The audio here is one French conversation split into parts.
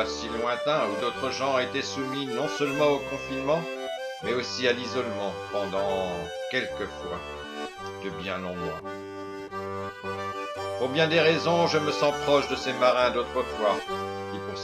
univers si lointain où d'autres gens étaient soumis non seulement au confinement, mais aussi à l'isolement pendant quelques fois de bien longs mois. Pour bien des raisons, je me sens proche de ces marins d'autrefois, qui pour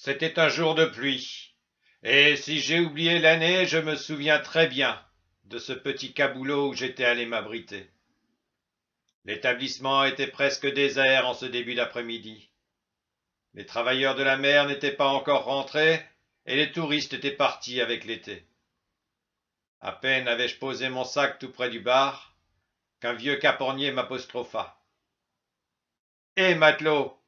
C'était un jour de pluie, et si j'ai oublié l'année, je me souviens très bien de ce petit caboulot où j'étais allé m'abriter. L'établissement était presque désert en ce début d'après-midi. Les travailleurs de la mer n'étaient pas encore rentrés, et les touristes étaient partis avec l'été. À peine avais-je posé mon sac tout près du bar, qu'un vieux capornier m'apostropha. Hé, matelot!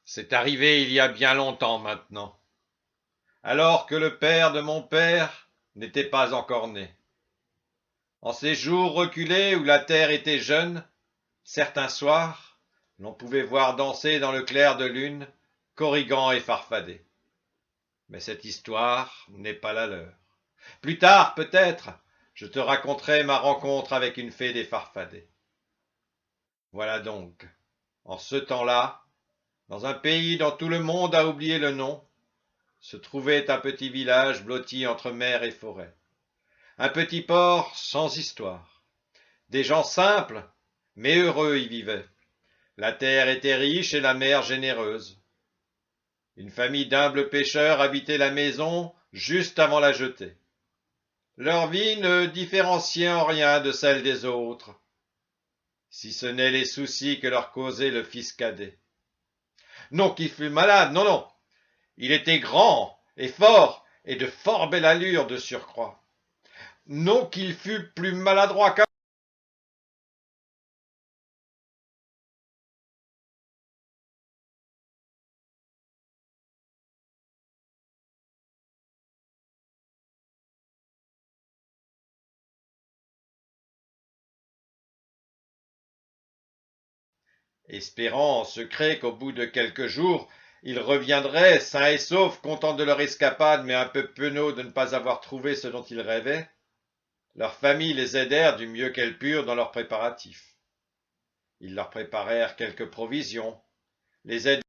C'est arrivé il y a bien longtemps maintenant, alors que le père de mon père n'était pas encore né. En ces jours reculés où la terre était jeune, certains soirs, l'on pouvait voir danser dans le clair de lune Corrigan et Farfadet. Mais cette histoire n'est pas la leur. Plus tard, peut-être, je te raconterai ma rencontre avec une fée des Farfadets. Voilà donc, en ce temps-là, dans un pays dont tout le monde a oublié le nom, se trouvait un petit village blotti entre mer et forêt. Un petit port sans histoire. Des gens simples, mais heureux y vivaient. La terre était riche et la mer généreuse. Une famille d'humbles pêcheurs habitait la maison juste avant la jetée. Leur vie ne différenciait en rien de celle des autres, si ce n'est les soucis que leur causait le fils cadet. Non qu'il fût malade, non, non. Il était grand et fort et de fort belle allure de surcroît. Non qu'il fût plus maladroit qu'un... Espérant en secret qu'au bout de quelques jours, ils reviendraient sains et saufs, contents de leur escapade, mais un peu penauds de ne pas avoir trouvé ce dont ils rêvaient, leurs familles les aidèrent du mieux qu'elles purent dans leurs préparatifs. Ils leur préparèrent quelques provisions, les aidèrent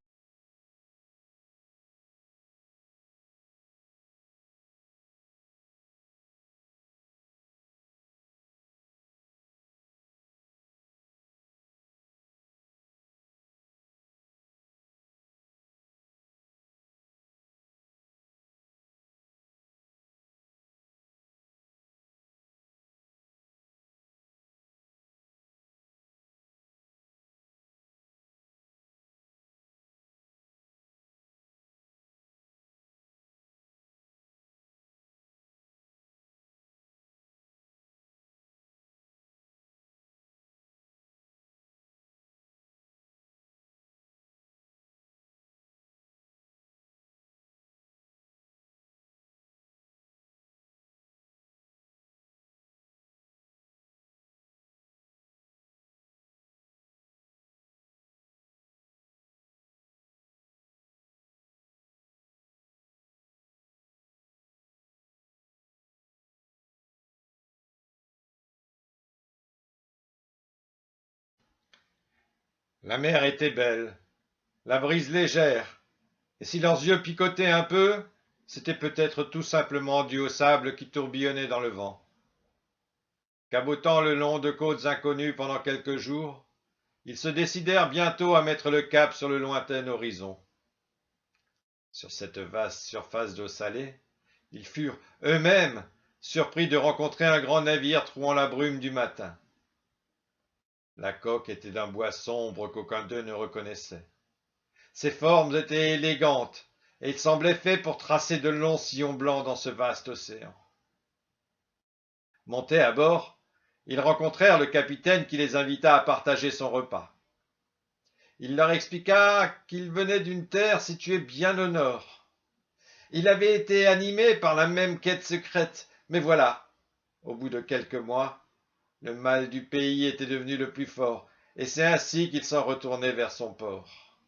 La mer était belle, la brise légère, et si leurs yeux picotaient un peu, c'était peut-être tout simplement dû au sable qui tourbillonnait dans le vent. Cabotant le long de côtes inconnues pendant quelques jours, ils se décidèrent bientôt à mettre le cap sur le lointain horizon. Sur cette vaste surface d'eau salée, ils furent eux-mêmes surpris de rencontrer un grand navire trouant la brume du matin. La coque était d'un bois sombre qu'aucun d'eux ne reconnaissait. Ses formes étaient élégantes, et il semblait fait pour tracer de longs sillons blancs dans ce vaste océan. Montés à bord, ils rencontrèrent le capitaine qui les invita à partager son repas. Il leur expliqua qu'il venait d'une terre située bien au nord. Il avait été animé par la même quête secrète, mais voilà, au bout de quelques mois, le mal du pays était devenu le plus fort, et c'est ainsi qu'il s'en retournait vers son port.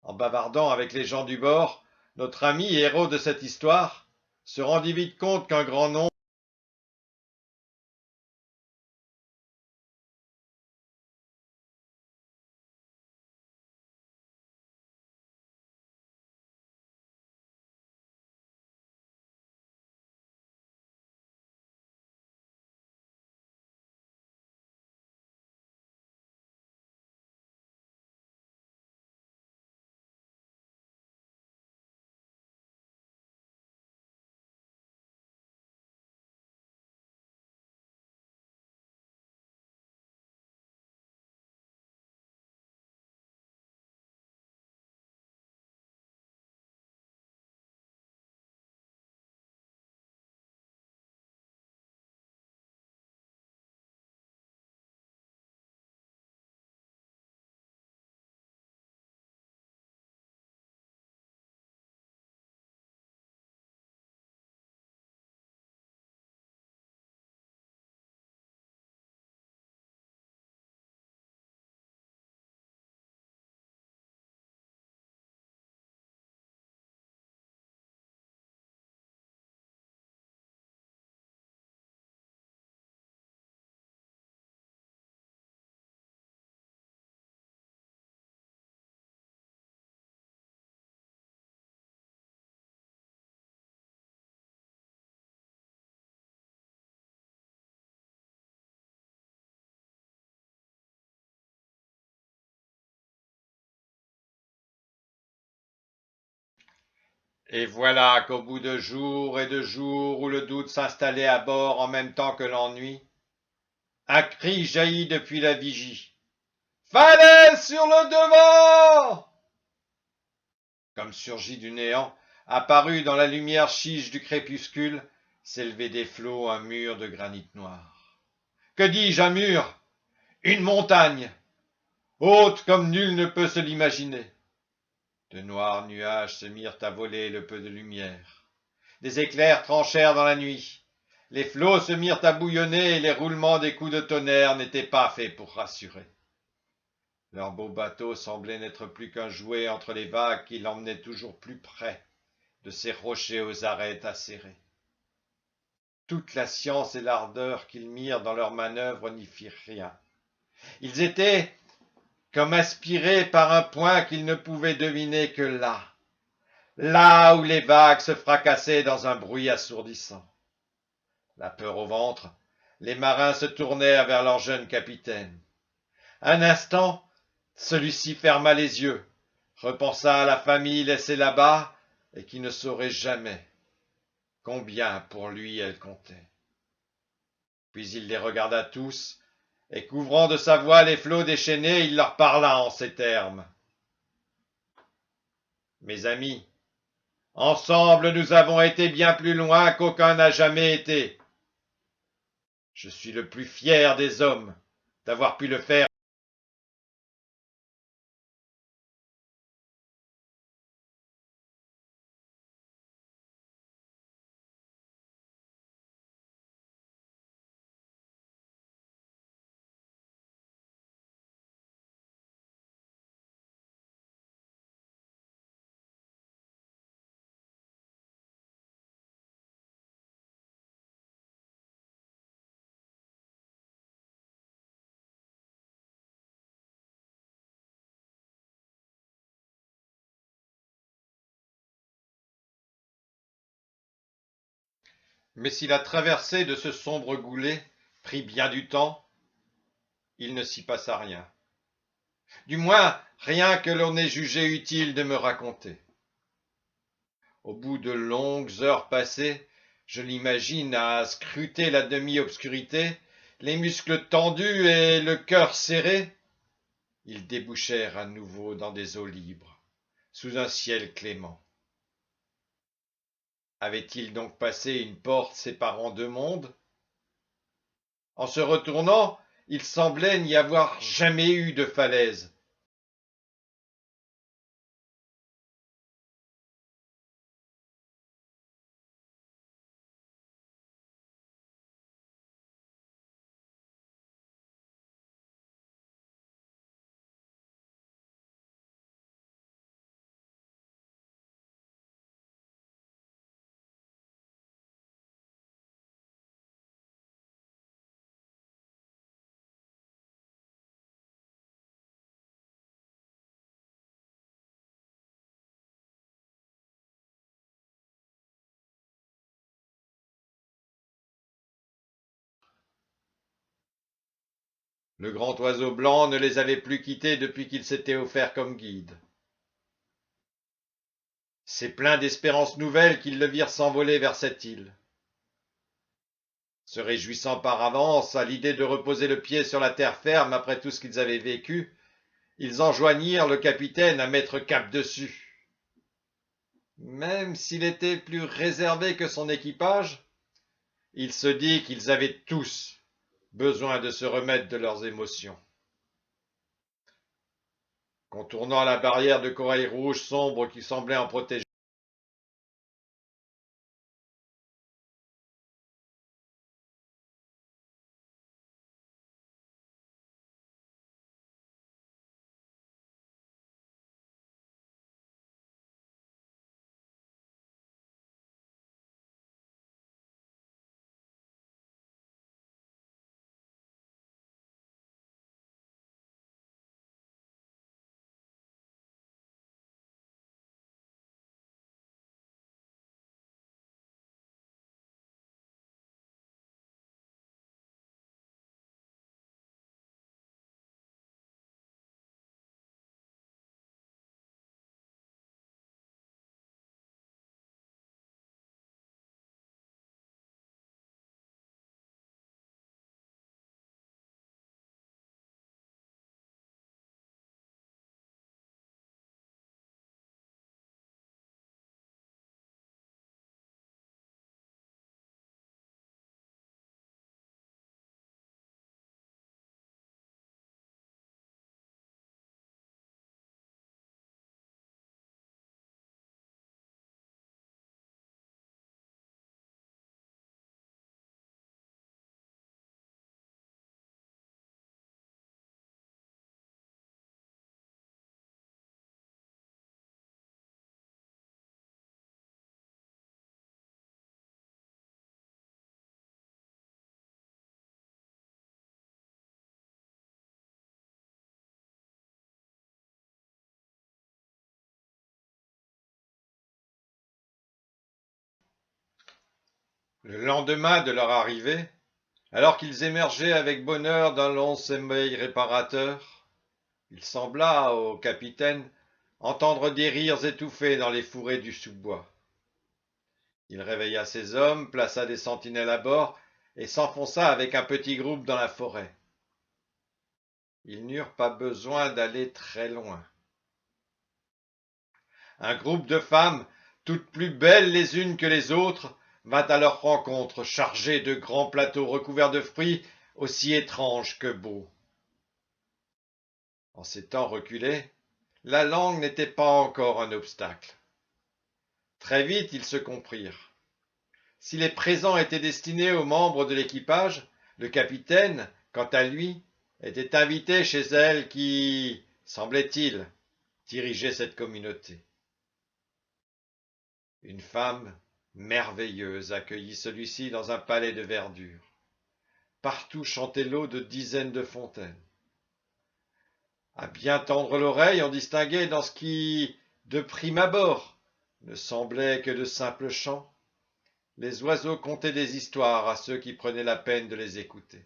En bavardant avec les gens du bord, notre ami héros de cette histoire se rendit vite compte qu'un grand nombre. Et voilà qu'au bout de jours et de jours où le doute s'installait à bord en même temps que l'ennui, un cri jaillit depuis la vigie. Falaise sur le devant! Comme surgi du néant, apparut dans la lumière chiche du crépuscule, s'élevait des flots un mur de granit noir. Que dis-je, un mur? Une montagne, haute comme nul ne peut se l'imaginer. De noirs nuages se mirent à voler le peu de lumière. Des éclairs tranchèrent dans la nuit. Les flots se mirent à bouillonner et les roulements des coups de tonnerre n'étaient pas faits pour rassurer. Leur beau bateau semblait n'être plus qu'un jouet entre les vagues qui l'emmenaient toujours plus près de ces rochers aux arêtes acérées. Toute la science et l'ardeur qu'ils mirent dans leurs manœuvres n'y firent rien. Ils étaient comme aspirés par un point qu'ils ne pouvaient deviner que là où les vagues se fracassaient dans un bruit assourdissant. La peur au ventre, les marins se tournèrent vers leur jeune capitaine. Un instant, celui-ci ferma les yeux, repensa à la famille laissée là-bas et qui ne saurait jamais combien pour lui elle comptait. Puis il les regarda tous, et couvrant de sa voix les flots déchaînés, il leur parla en ces termes. Mes amis, ensemble nous avons été bien plus loin qu'aucun n'a jamais été. Je suis le plus fier des hommes d'avoir pu le faire. Mais si la traversée de ce sombre goulet prit bien du temps, il ne s'y passa rien. Du moins, rien que l'on ait jugé utile de me raconter. Au bout de longues heures passées, je l'imagine à scruter la demi-obscurité, les muscles tendus et le cœur serré. Ils débouchèrent à nouveau dans des eaux libres, sous un ciel clément. Avait-il donc passé une porte séparant deux mondes? En se retournant, il semblait n'y avoir jamais eu de falaise. Le grand oiseau blanc ne les avait plus quittés depuis qu'il s'était offert comme guide. C'est plein d'espérances nouvelles qu'ils le virent s'envoler vers cette île. Se réjouissant par avance à l'idée de reposer le pied sur la terre ferme après tout ce qu'ils avaient vécu, ils enjoignirent le capitaine à mettre cap dessus. Même s'il était plus réservé que son équipage, il se dit qu'ils avaient tous besoin de se remettre de leurs émotions. Contournant la barrière de corail rouge sombre qui semblait en protéger, le lendemain de leur arrivée, alors qu'ils émergeaient avec bonheur d'un long sommeil réparateur, il sembla au capitaine entendre des rires étouffés dans les fourrés du sous-bois. Il réveilla ses hommes, plaça des sentinelles à bord et s'enfonça avec un petit groupe dans la forêt. Ils n'eurent pas besoin d'aller très loin. Un groupe de femmes, toutes plus belles les unes que les autres, vint à leur rencontre, chargé de grands plateaux recouverts de fruits aussi étranges que beaux. En ces temps reculés, la langue n'était pas encore un obstacle. Très vite, ils se comprirent. Si les présents étaient destinés aux membres de l'équipage, le capitaine, quant à lui, était invité chez elle qui, semblait-il, dirigeait cette communauté. Une femme merveilleuse accueillit celui-ci dans un palais de verdure. Partout chantait l'eau de dizaines de fontaines. À bien tendre l'oreille, on distinguait dans ce qui, de prime abord, ne semblait que de simples chants, les oiseaux contaient des histoires à ceux qui prenaient la peine de les écouter.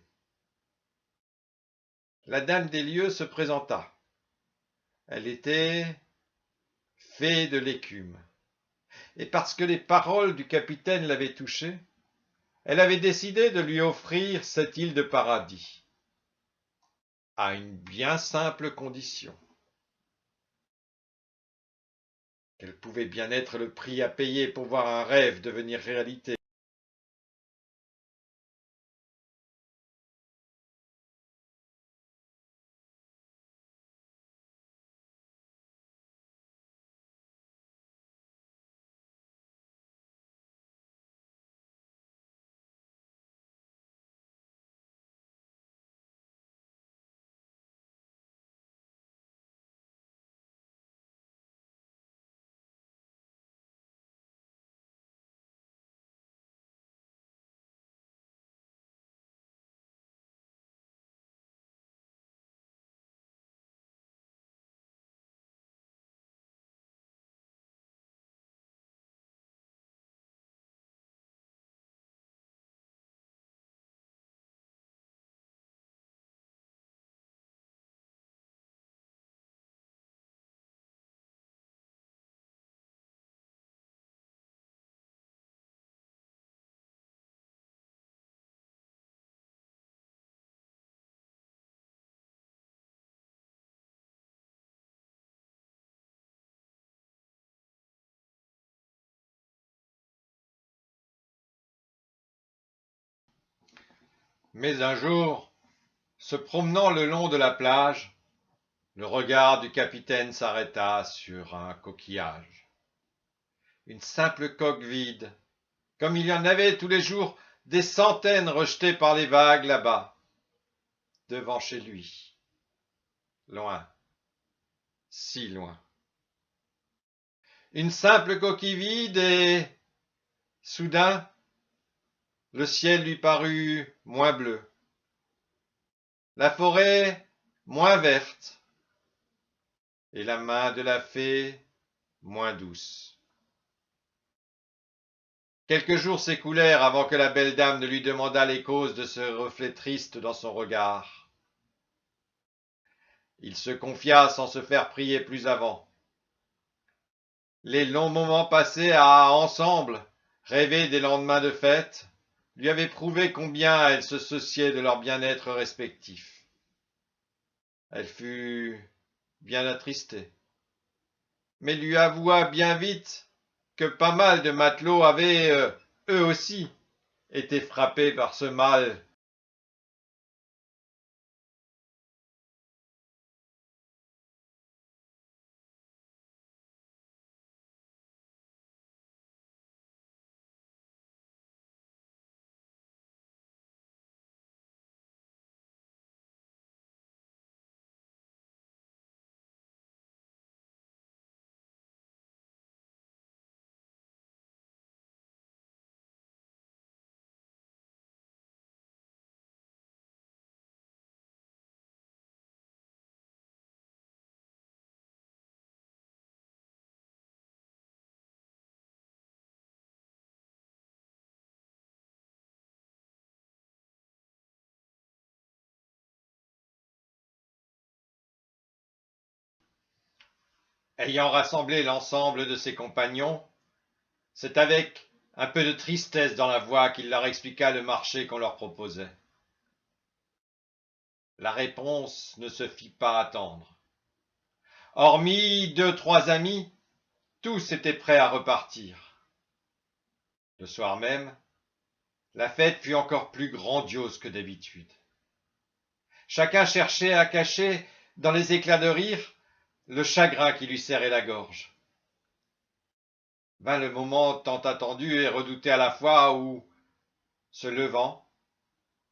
La dame des lieux se présenta. Elle était fée de l'écume. Et parce que les paroles du capitaine l'avaient touchée, elle avait décidé de lui offrir cette île de paradis, à une bien simple condition. Quel pouvait bien être le prix à payer pour voir un rêve devenir réalité? Mais un jour, se promenant le long de la plage, le regard du capitaine s'arrêta sur un coquillage. Une simple coque vide, comme il y en avait tous les jours des centaines rejetées par les vagues là-bas, devant chez lui, loin, si loin. Une simple coquille vide et, soudain, le ciel lui parut moins bleu, la forêt moins verte, et la main de la fée moins douce. Quelques jours s'écoulèrent avant que la belle dame ne lui demandât les causes de ce reflet triste dans son regard. Il se confia sans se faire prier plus avant. Les longs moments passés à ensemble, rêver des lendemains de fête, lui avaient prouvé combien elle se souciait de leur bien-être respectif. Elle fut bien attristée, mais lui avoua bien vite que pas mal de matelots avaient, eux aussi, été frappés par ce mal. Ayant rassemblé l'ensemble de ses compagnons, c'est avec un peu de tristesse dans la voix qu'il leur expliqua le marché qu'on leur proposait. La réponse ne se fit pas attendre. Hormis 2, 3 amis, tous étaient prêts à repartir. Le soir même, la fête fut encore plus grandiose que d'habitude. Chacun cherchait à cacher, dans les éclats de rire, le chagrin qui lui serrait la gorge. Vint le moment tant attendu et redouté à la fois où, se levant,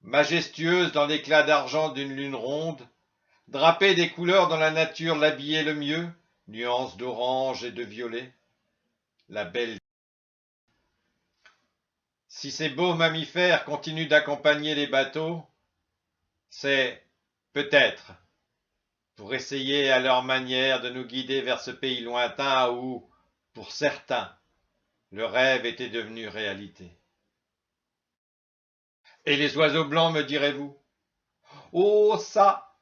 majestueuse dans l'éclat d'argent d'une lune ronde, drapée des couleurs dont la nature l'habillait le mieux, nuances d'orange et de violet, la belle. Si ces beaux mammifères continuent d'accompagner les bateaux, c'est, peut-être, pour essayer à leur manière de nous guider vers ce pays lointain où, pour certains, le rêve était devenu réalité. Et les oiseaux blancs, me direz-vous? Oh, ça,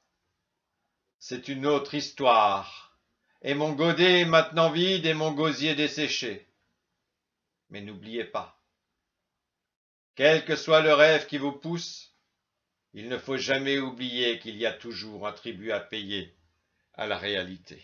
c'est une autre histoire. Et mon godet est maintenant vide et mon gosier desséché. Mais n'oubliez pas, quel que soit le rêve qui vous pousse, il ne faut jamais oublier qu'il y a toujours un tribut à payer à la réalité.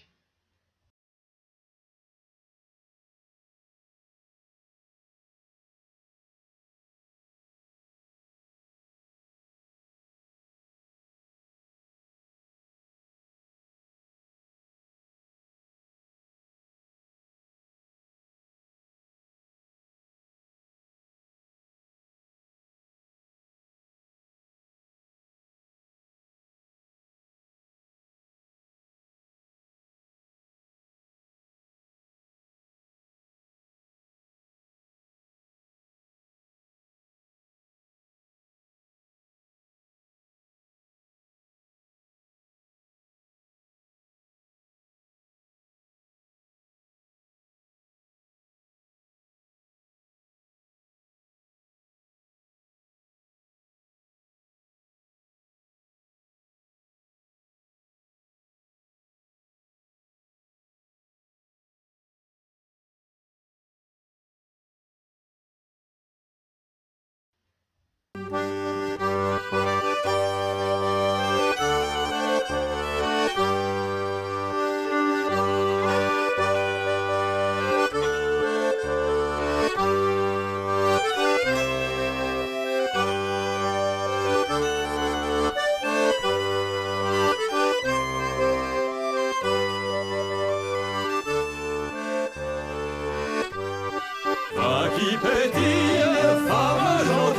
Qui pétille, femme gentille.